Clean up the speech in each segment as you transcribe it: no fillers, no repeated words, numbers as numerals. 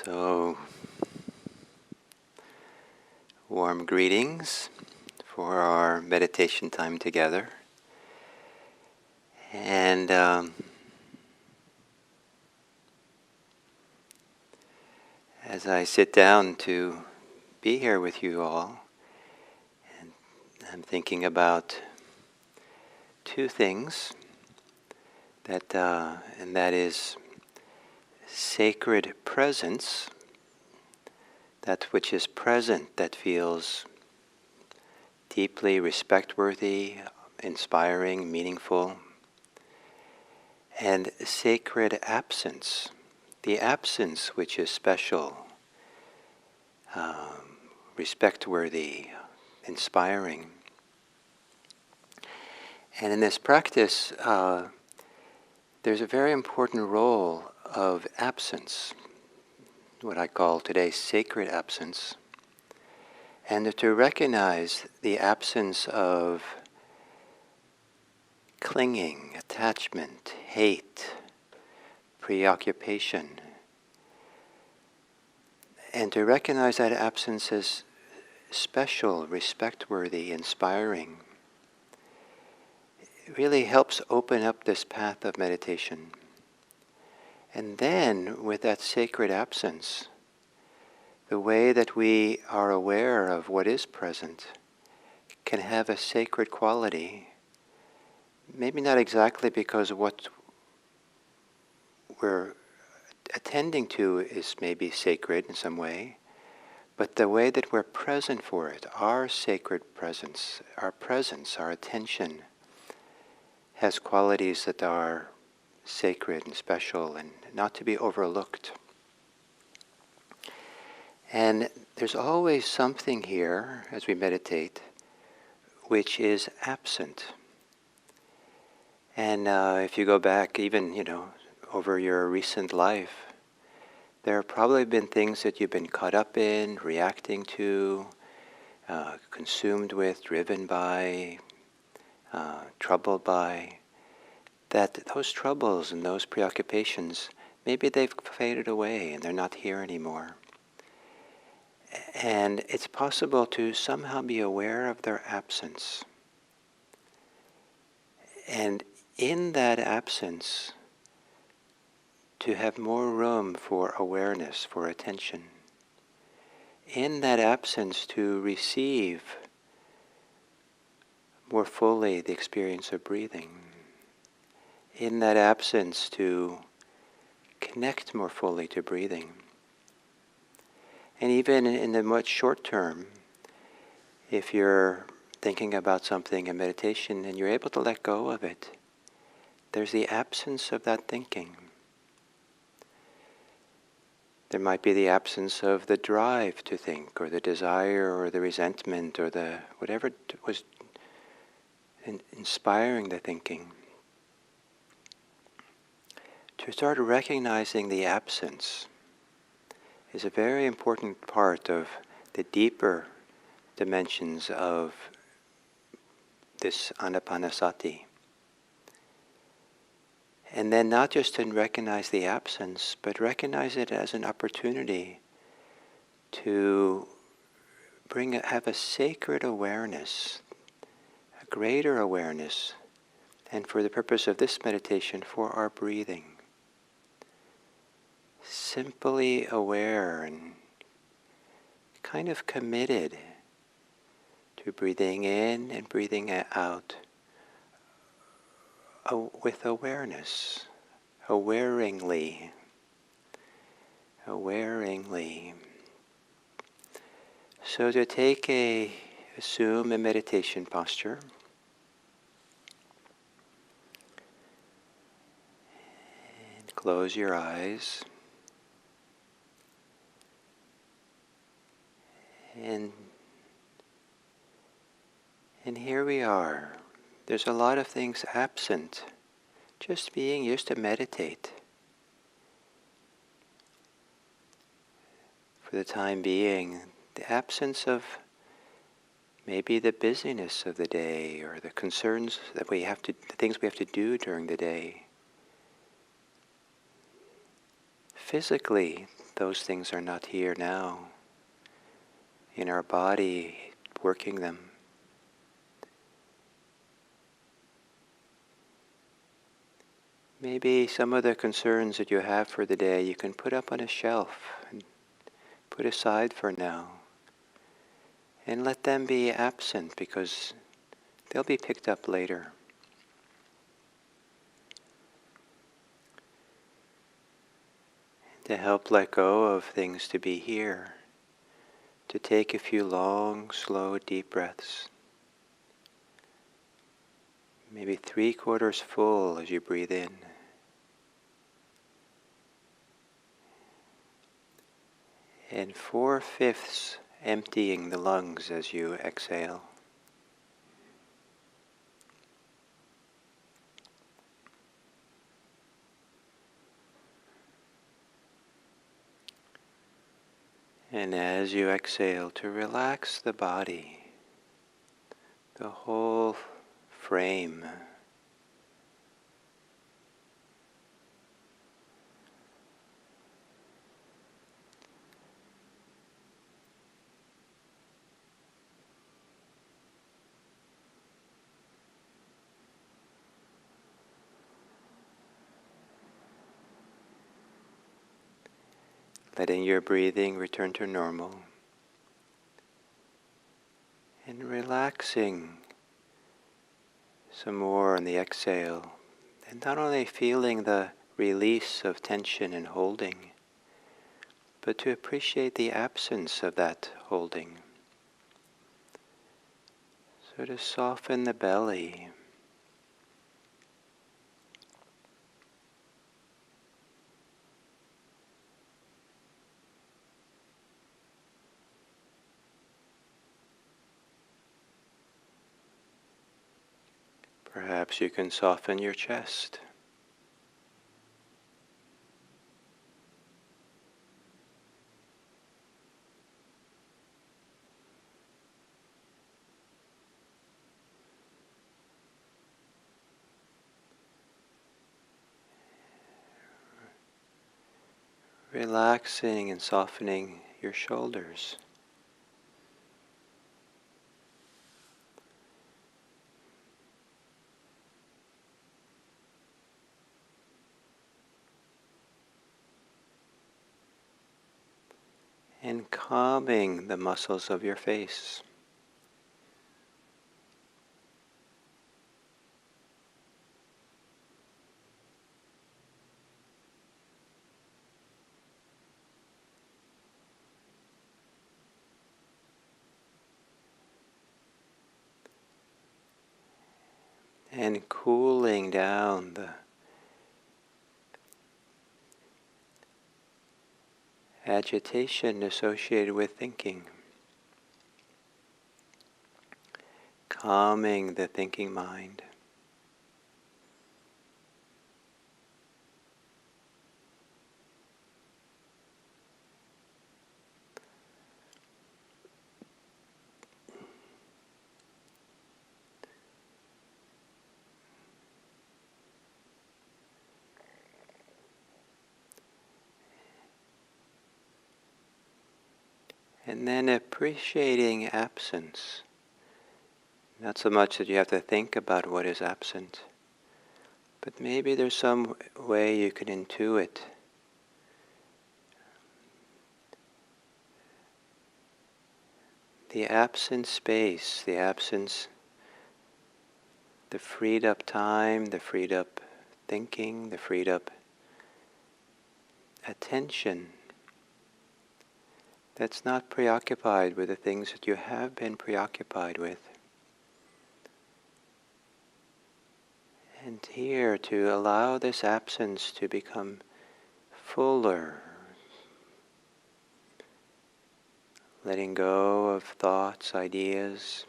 So, warm greetings for our meditation time together. And as I sit down to be here with you all, and I'm thinking about two things, and that is sacred presence, that which is present that feels deeply respect-worthy, inspiring, meaningful, and sacred absence, the absence which is special, respect-worthy, inspiring. And in this practice, there's a very important role of absence, what I call today sacred absence, and to recognize the absence of clinging, attachment, hate, preoccupation, and to recognize that absence as special, respect-worthy, inspiring. It really helps open up this path of meditation. And then, with that sacred absence, the way that we are aware of what is present can have a sacred quality. Maybe not exactly because what we're attending to is maybe sacred in some way, but the way that we're present for it, our sacred presence, our attention, has qualities that are sacred and special and not to be overlooked. And there's always something here, as we meditate, which is absent. And if you go back even, over your recent life, there have probably been things that you've been caught up in, reacting to, consumed with, driven by, troubled by, that those troubles and those preoccupations, maybe they've faded away and they're not here anymore. And it's possible to somehow be aware of their absence. And in that absence, to have more room for awareness, for attention. In that absence, to receive more fully the experience of breathing. In that absence, to connect more fully to breathing. And even in the much short term, if you're thinking about something in meditation and you're able to let go of it, there's the absence of that thinking. There might be the absence of the drive to think, or the desire, or the resentment, or the whatever was inspiring the thinking. To start recognizing the absence is a very important part of the deeper dimensions of this anapanasati. And then not just to recognize the absence, but recognize it as an opportunity to have a sacred awareness, a greater awareness, and for the purpose of this meditation, for our breathing. Simply aware and kind of committed to breathing in and breathing out with awareness, awaringly. So to assume a meditation posture. And close your eyes. And here we are. There's a lot of things absent. Just being used to meditate. For the time being, the absence of maybe the busyness of the day or the concerns that the things we have to do during the day. Physically, those things are not here now in our body, working them. Maybe some of the concerns that you have for the day you can put up on a shelf and put aside for now. And let them be absent because they'll be picked up later. To help let go of things to be here, to take a few long, slow, deep breaths. Maybe 3/4 full as you breathe in. And 4/5 emptying the lungs as you exhale. And as you exhale, to relax the body, the whole frame. Letting your breathing return to normal. And relaxing some more on the exhale. And not only feeling the release of tension and holding, but to appreciate the absence of that holding. So to soften the belly. Perhaps you can soften your chest. Relaxing and softening your shoulders. And calming the muscles of your face. And cooling down the agitation associated with thinking. Calming the thinking mind. And then appreciating absence. Not so much that you have to think about what is absent, but maybe there's some way you can intuit the absent space, the absence, the freed up time, the freed up thinking, the freed up attention that's not preoccupied with the things that you have been preoccupied with. And here to allow this absence to become fuller, letting go of thoughts, ideas,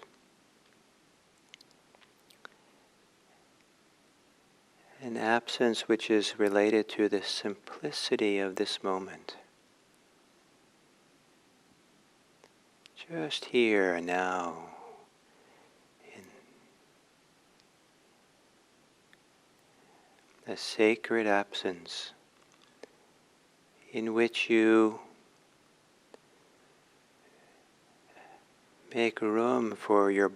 an absence which is related to the simplicity of this moment. Just here and now, in a sacred absence, in which you make room for your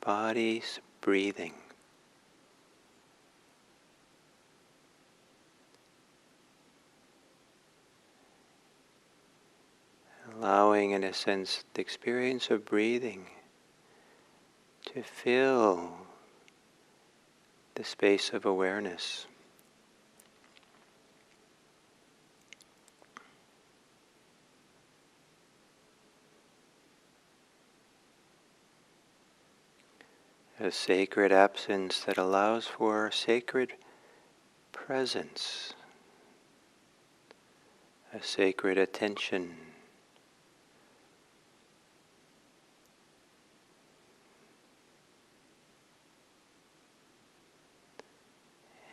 body's breathing. Allowing, in a sense, the experience of breathing to fill the space of awareness. A sacred absence that allows for sacred presence, a sacred attention.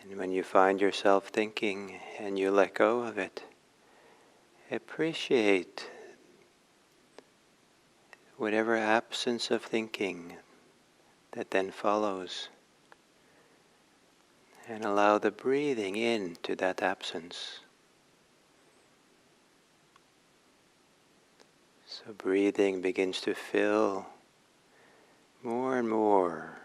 And when you find yourself thinking and you let go of it, appreciate whatever absence of thinking that then follows, and allow the breathing into that absence. So breathing begins to fill more and more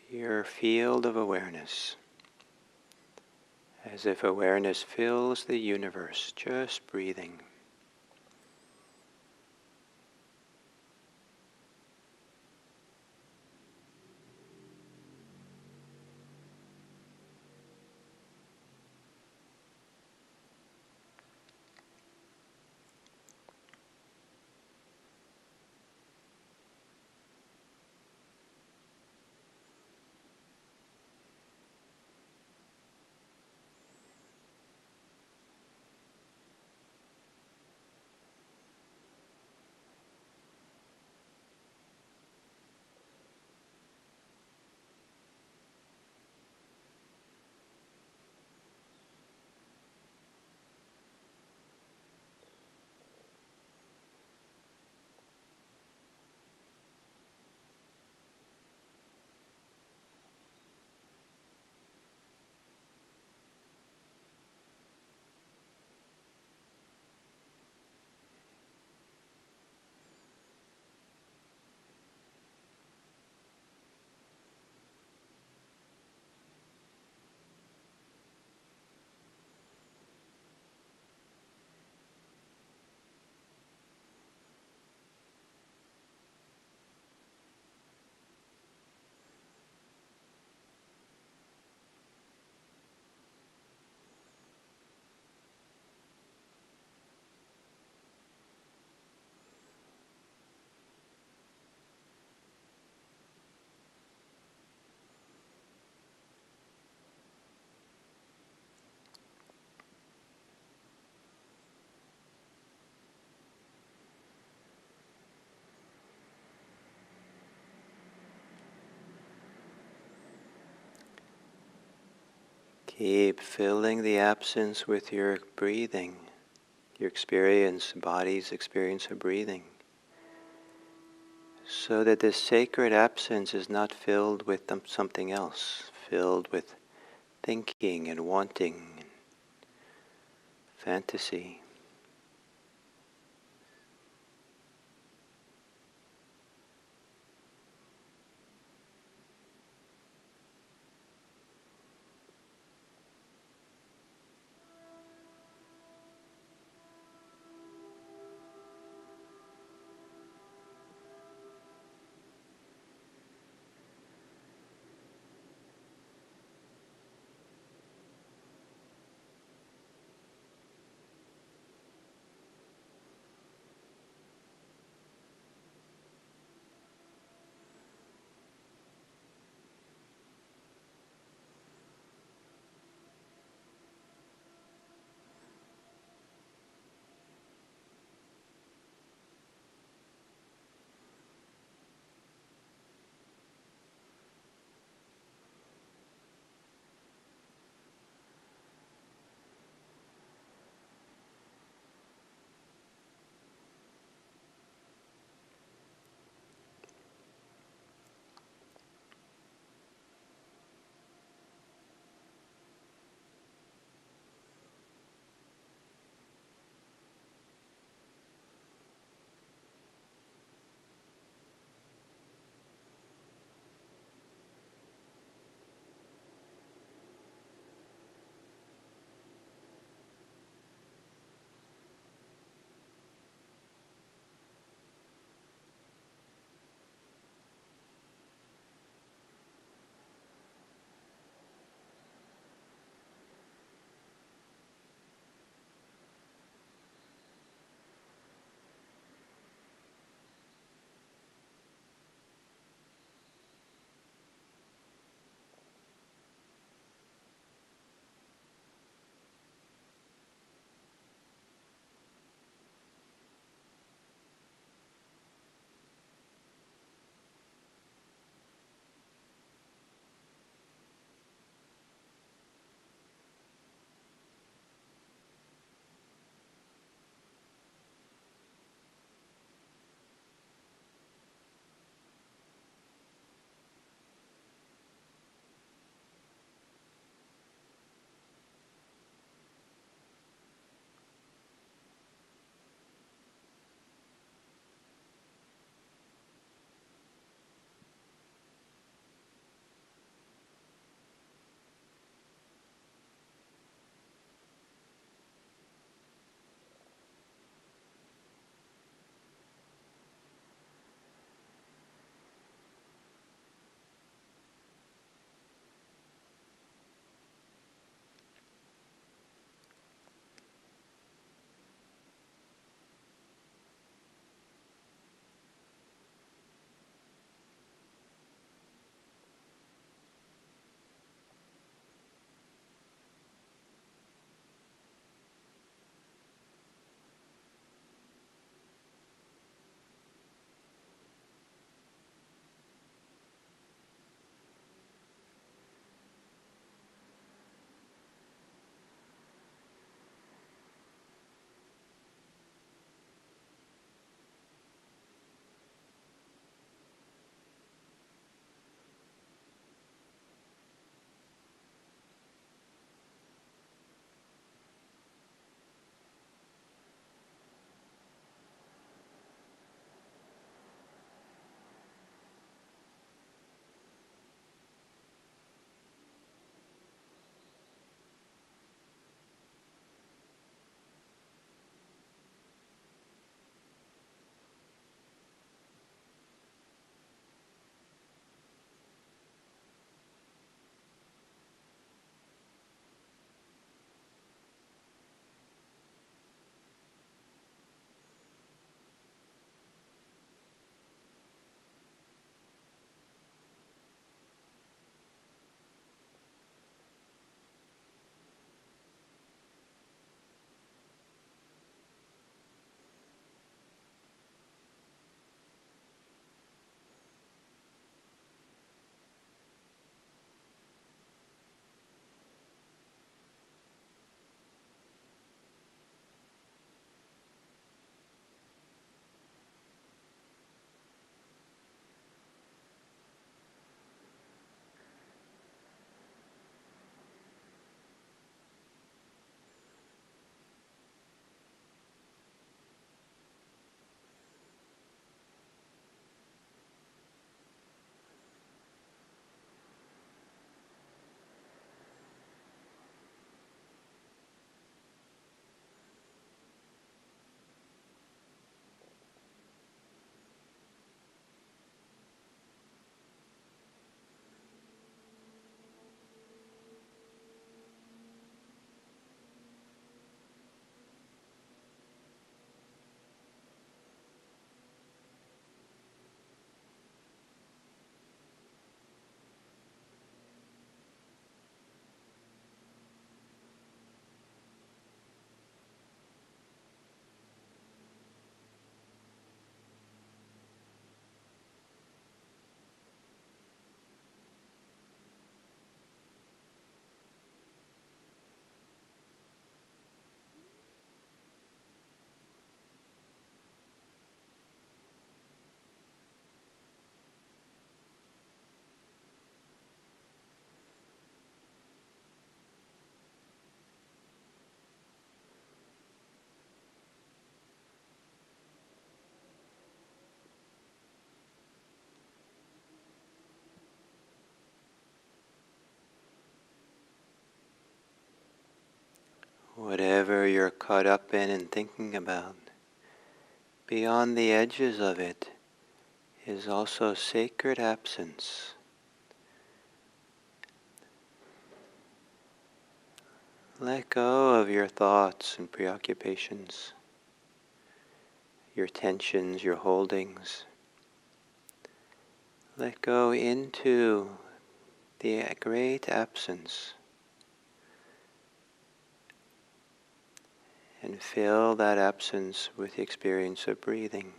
your field of awareness, as if awareness fills the universe, just breathing. Keep filling the absence with your breathing, your experience, body's experience of breathing, so that this sacred absence is not filled with something else, filled with thinking and wanting, and fantasy. whatever you're caught up in and thinking about, beyond the edges of it is also sacred absence. Let go of your thoughts and preoccupations, your tensions, your holdings. Let go into the great absence and fill that absence with the experience of breathing,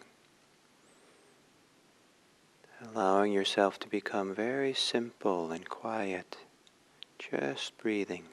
allowing yourself to become very simple and quiet, just breathing.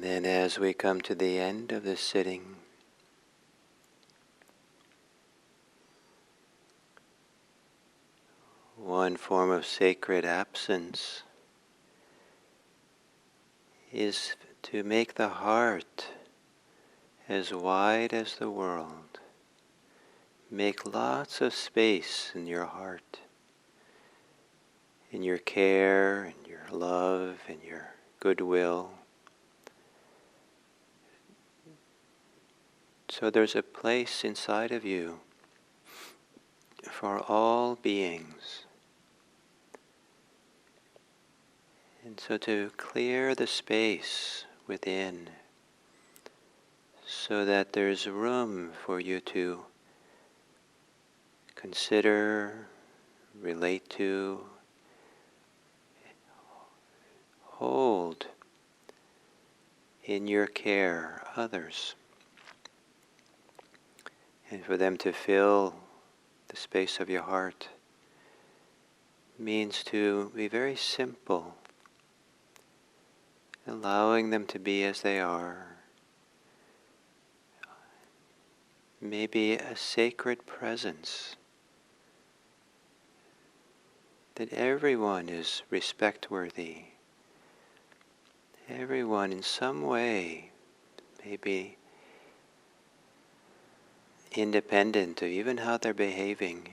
And then as we come to the end of this sitting, one form of sacred absence is to make the heart as wide as the world. Make lots of space in your heart, in your care, in your love, in your goodwill. So there's a place inside of you for all beings. And so to clear the space within so that there's room for you to consider, relate to, hold in your care others. And for them to fill the space of your heart means to be very simple, allowing them to be as they are. Maybe a sacred presence, that everyone is respect-worthy. Everyone in some way, maybe independent of even how they're behaving,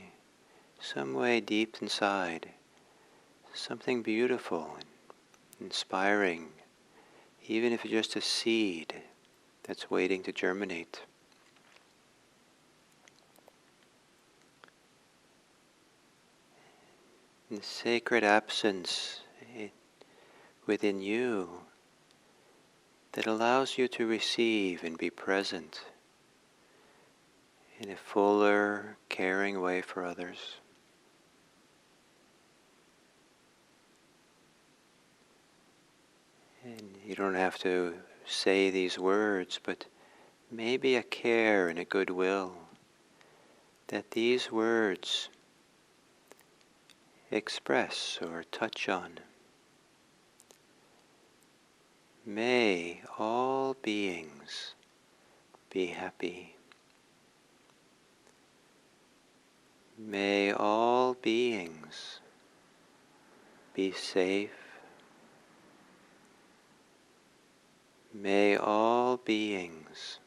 some way deep inside, something beautiful and inspiring, even if it's just a seed that's waiting to germinate. The sacred absence within you that allows you to receive and be present in a fuller, caring way for others. And you don't have to say these words, but maybe a care and a goodwill that these words express or touch on. May all beings be happy. May all beings be safe. May all beings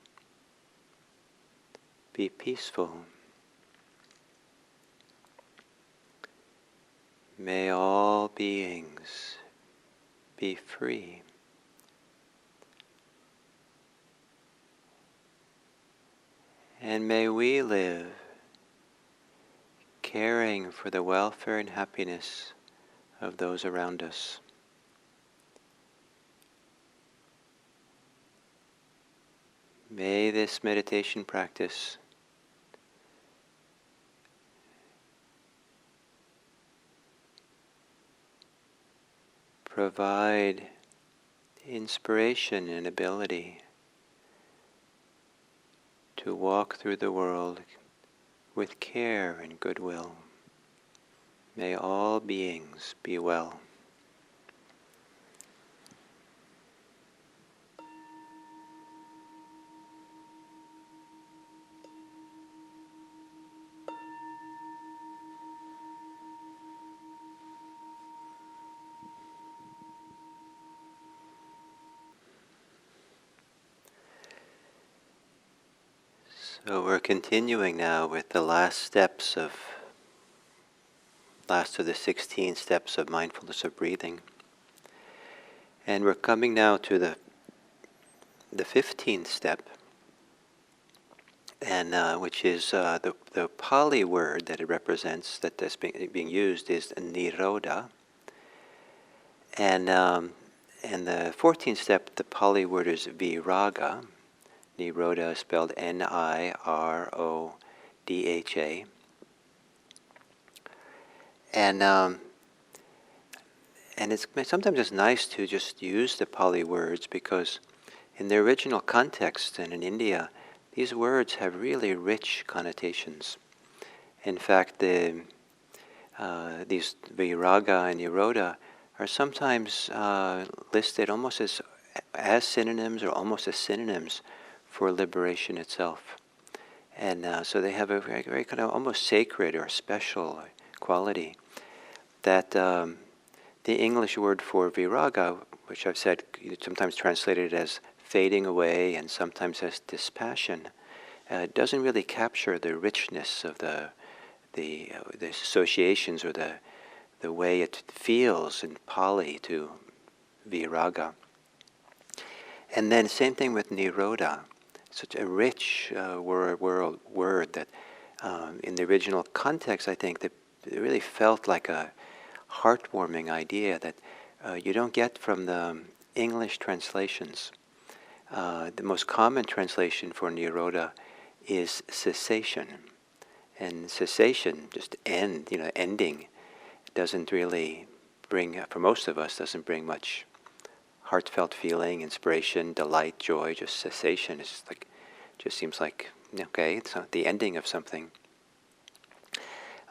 be peaceful. May all beings be free. And may we live caring for the welfare and happiness of those around us. May this meditation practice provide inspiration and ability to walk through the world with care and goodwill. May all beings be well. So we're continuing now with the last of the 16 steps of mindfulness of breathing. And we're coming now to the 15th step, and which is the Pali word that it represents, that's being used, is nirodha. And the 14th step, the Pali word is viraga. Nirodha is spelled Nirodha. And sometimes it's nice to just use the Pali words, because in their original context and in India, these words have really rich connotations. In fact, these viraga and nirodha are sometimes listed almost as synonyms or almost as synonyms for liberation itself. And so they have a very, very kind of almost sacred or special quality that the English word for viraga, which I've said sometimes translated as fading away and sometimes as dispassion, doesn't really capture the richness of the associations or the way it feels in Pali to viraga. And then same thing with nirodha, such a rich word that in the original context, I think that it really felt like a heartwarming idea that you don't get from the English translations. The most common translation for nirodha is cessation. And cessation, just ending, doesn't really bring, for most of us, doesn't bring much heartfelt feeling, inspiration, delight, joy. Just cessation is just seems like, okay, it's not the ending of something.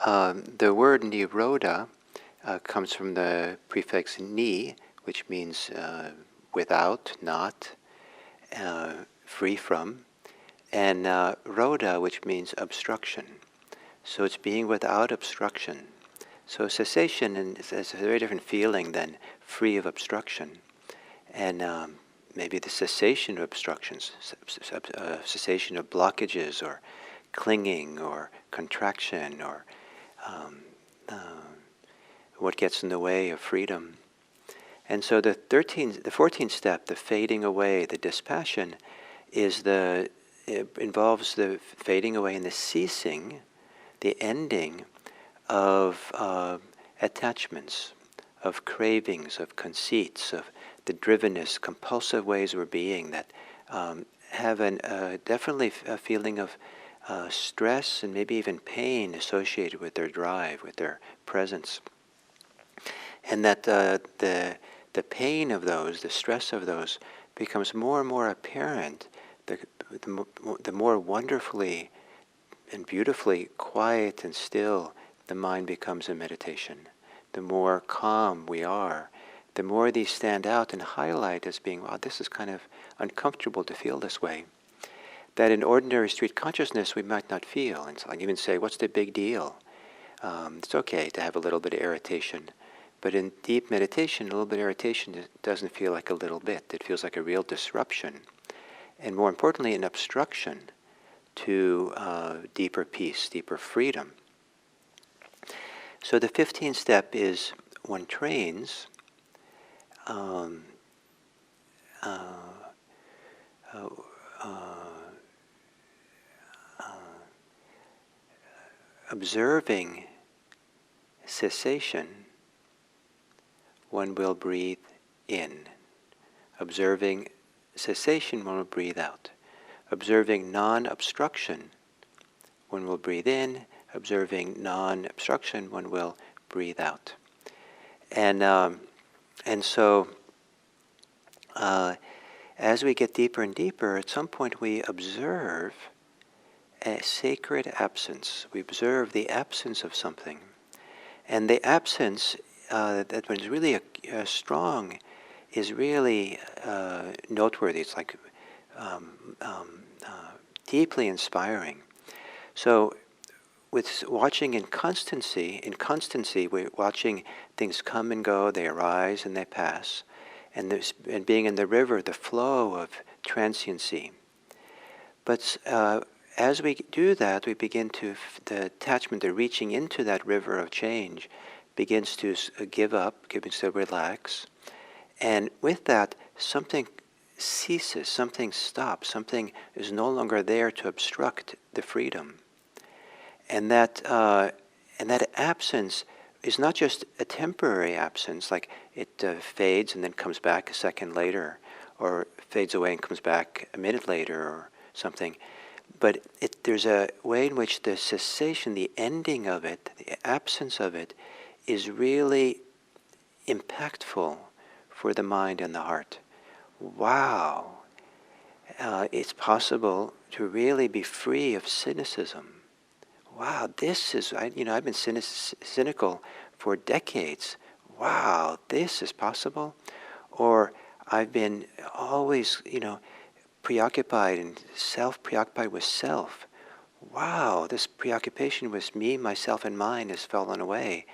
The word nirodha comes from the prefix ni, which means without, not, free from, and rodha, which means obstruction. So it's being without obstruction. So cessation is a very different feeling than free of obstruction. And maybe the cessation of obstructions, cessation of blockages or clinging or contraction or what gets in the way of freedom. And so the 14th step, the fading away, the dispassion, it involves the fading away and the ceasing, the ending of attachments, of cravings, of conceits, of the drivenness, compulsive ways we're being that have definitely a feeling of stress and maybe even pain associated with their drive, with their presence. And that the pain of those, the stress of those, becomes more and more apparent the more wonderfully and beautifully quiet and still the mind becomes in meditation. The more calm we are, the more these stand out and highlight as being, wow, this is kind of uncomfortable to feel this way. That in ordinary street consciousness we might not feel. And so I even say, what's the big deal? It's okay to have a little bit of irritation. But in deep meditation, a little bit of irritation doesn't feel like a little bit. It feels like a real disruption. And more importantly, an obstruction to deeper peace, deeper freedom. So the 15th step is one trains observing cessation, one will breathe in. Observing cessation, one will breathe out. Observing non-obstruction, one will breathe in. Observing non-obstruction, one will breathe out. And so as we get deeper and deeper, at some point we observe a sacred absence. We observe the absence of something. And the absence that when it's really strong is really noteworthy. It's like deeply inspiring. So with watching in constancy, we're watching things come and go, they arise and they pass. And being in the river, the flow of transiency. But as we do that, we begin the attachment, the reaching into that river of change begins to give up, begins to relax. And with that, something ceases, something stops, something is no longer there to obstruct the freedom. And that absence is not just a temporary absence, like it fades and then comes back a second later, or fades away and comes back a minute later or something. But there's a way in which the cessation, the ending of it, the absence of it, is really impactful for the mind and the heart. Wow, it's possible to really be free of cynicism. Wow, this is, I've been cynical for decades. Wow, this is possible. Or I've been always, preoccupied and preoccupied with self. Wow, this preoccupation with me, myself, and mine has fallen away.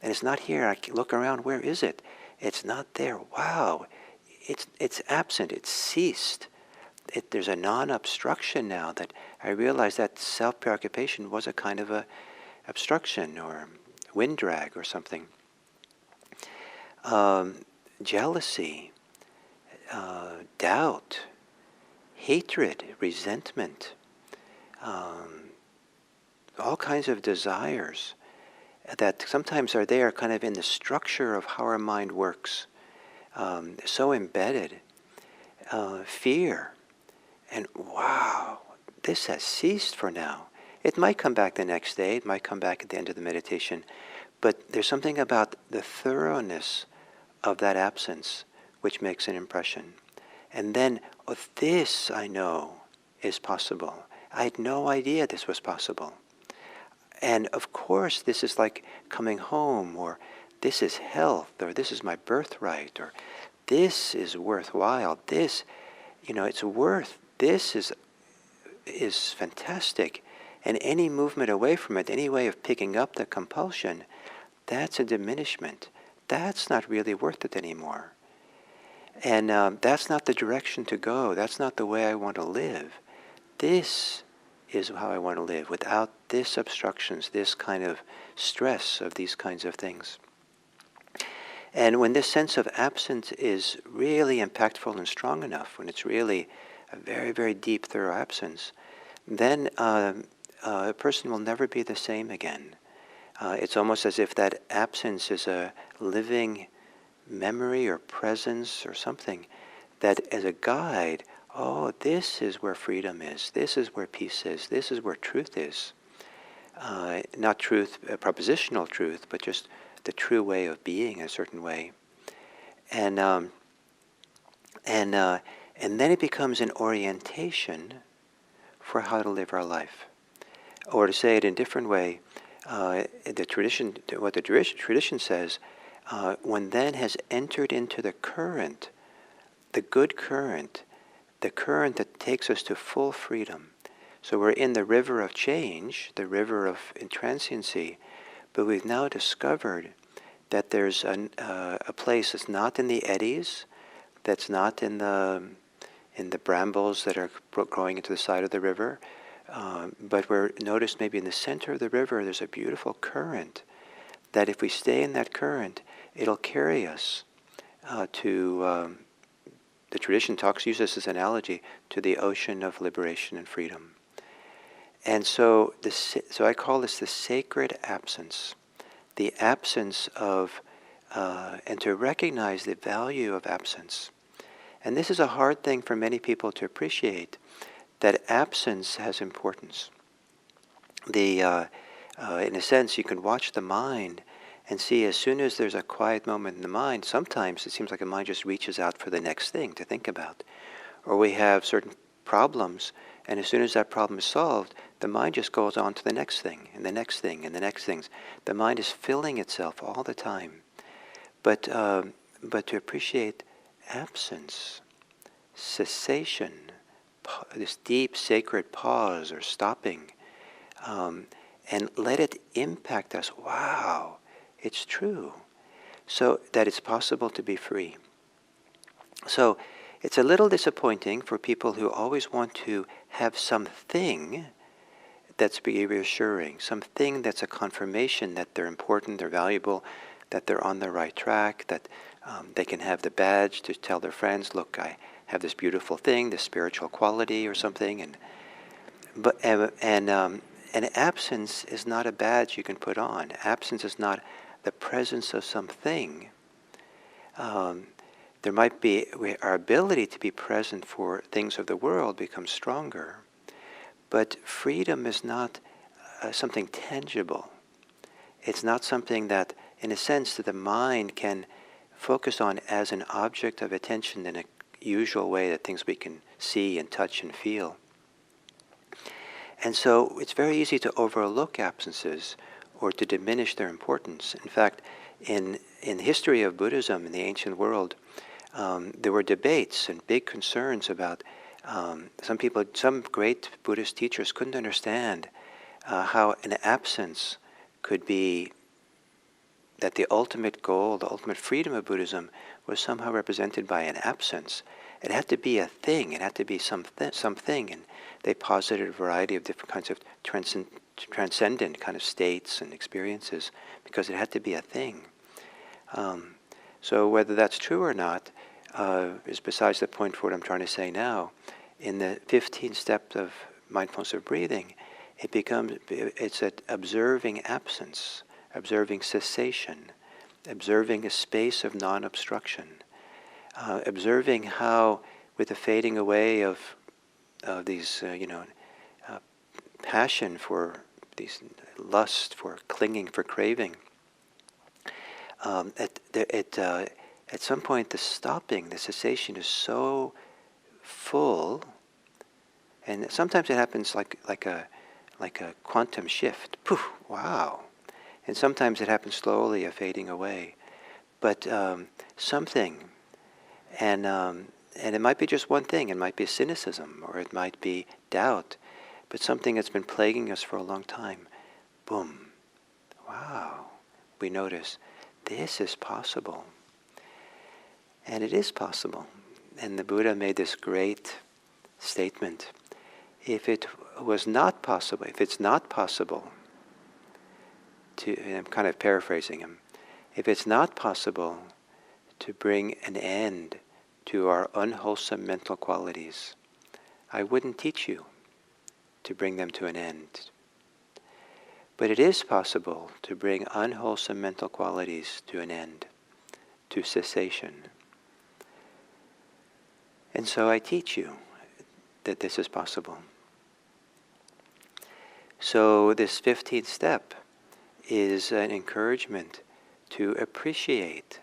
And it's not here. I can look around. Where is it? It's not there. Wow. It's absent. It's ceased. There's a non-obstruction now that I realize that self-preoccupation was a kind of a obstruction or wind drag or something. Jealousy, doubt, hatred, resentment, all kinds of desires that sometimes are there kind of in the structure of how our mind works, so embedded. Fear, and wow, this has ceased for now. It might come back the next day, it might come back at the end of the meditation, but there's something about the thoroughness of that absence which makes an impression. And then, oh, this I know is possible. I had no idea this was possible. And of course, this is like coming home, or this is health, or this is my birthright, or this is worthwhile. This, it's worth. This is fantastic. And any movement away from it, any way of picking up the compulsion, that's a diminishment. That's not really worth it anymore. And that's not the direction to go. That's not the way I want to live. This is how I want to live, without this obstructions, this kind of stress of these kinds of things. And when this sense of absence is really impactful and strong enough, when it's really a very, very deep, thorough absence, then a person will never be the same again. It's almost as if that absence is a living memory or presence or something that as a guide, oh, this is where freedom is, this is where peace is, this is where truth is. Not truth, propositional truth, but just the true way of being a certain way. And then it becomes an orientation for how to live our life. Or to say it in a different way, what the tradition says, one then has entered into the current, the good current, the current that takes us to full freedom. So we're in the river of change, the river of intransiency, but we've now discovered that there's a place that's not in the eddies, that's not in the brambles that are growing into the side of the river, but we're noticed maybe in the center of the river there's a beautiful current that if we stay in that current, it'll carry us to, the tradition uses this as an analogy, to the ocean of liberation and freedom. And so I call this the sacred absence, the absence of, and to recognize the value of absence. And this is a hard thing for many people to appreciate, that absence has importance. In a sense, you can watch the mind and see as soon as there's a quiet moment in the mind, sometimes it seems like the mind just reaches out for the next thing to think about. Or we have certain problems, and as soon as that problem is solved, the mind just goes on to the next thing, and the next thing, and the next things. The mind is filling itself all the time. But to appreciate absence, cessation, this deep sacred pause or stopping, and let it impact us. Wow, it's true. So that it's possible to be free. So it's a little disappointing for people who always want to have something that's reassuring, something that's a confirmation that they're important, they're valuable, that they're on the right track, that they can have the badge to tell their friends, look, I have this beautiful thing, this spiritual quality or something. And absence is not a badge you can put on. Absence is not the presence of something. There might be, our ability to be present for things of the world becomes stronger. But freedom is not something tangible. It's not something that, in a sense, that the mind can focus on as an object of attention in a usual way, that things we can see and touch and feel. And so it's very easy to overlook absences or to diminish their importance. In fact, in the history of Buddhism in the ancient world, there were debates and big concerns about some great Buddhist teachers couldn't understand how an absence could be, that the ultimate goal, the ultimate freedom of Buddhism was somehow represented by an absence. It had to be a thing, it had to be something, and they posited a variety of different kinds of transcendent kind of states and experiences, because it had to be a thing. So whether that's true or not is besides the point for what I'm trying to say now. In the 15 steps of mindfulness of breathing, it's an observing absence, observing cessation, observing a space of non-obstruction, observing how, with the fading away of these, passion for these lust, for clinging, for craving, at some point the stopping, the cessation is so full, and sometimes it happens like a quantum shift. Poof! Wow! And sometimes it happens slowly, a fading away. But something, and it might be just one thing. It might be cynicism, or it might be doubt, but something that's been plaguing us for a long time. Boom! Wow! We notice this is possible, and it is possible. And the Buddha made this great statement: if it was not possible, if it's not possible and I'm kind of paraphrasing him, if it's not possible to bring an end to our unwholesome mental qualities, I wouldn't teach you to bring them to an end. But it is possible to bring unwholesome mental qualities to an end, to cessation. And so I teach you that this is possible. So this 15th step is an encouragement to appreciate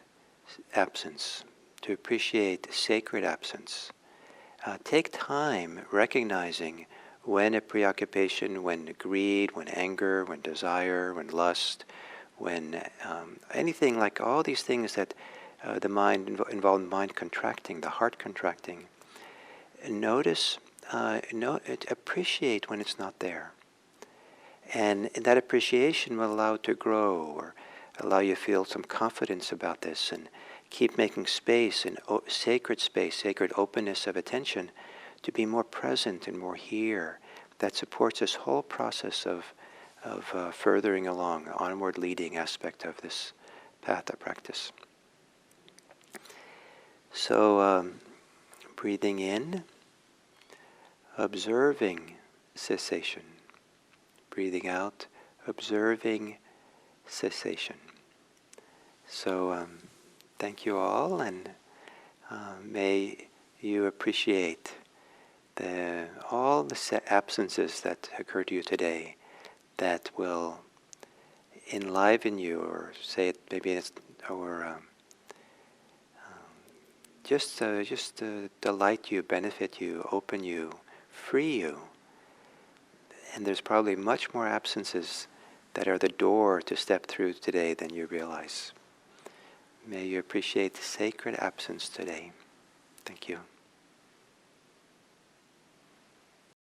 absence, to appreciate sacred absence. Take time recognizing when a preoccupation, when greed, when anger, when desire, when lust, when anything like all these things that the mind involve mind contracting, the heart contracting. Notice, appreciate when it's not there. And that appreciation will allow it to grow, or allow you to feel some confidence about this, and keep making space, and sacred space, sacred openness of attention, to be more present and more here. That supports this whole process of furthering along, onward leading aspect of this path of practice. So, breathing in, observing cessation. Breathing out, observing cessation. So thank you all, and may you appreciate all the absences that occur to you today that will enliven you, or say it maybe it's, or just delight you, benefit you, open you, free you. And there's probably much more absences that are the door to step through today than you realize. May you appreciate the sacred absence today. Thank you.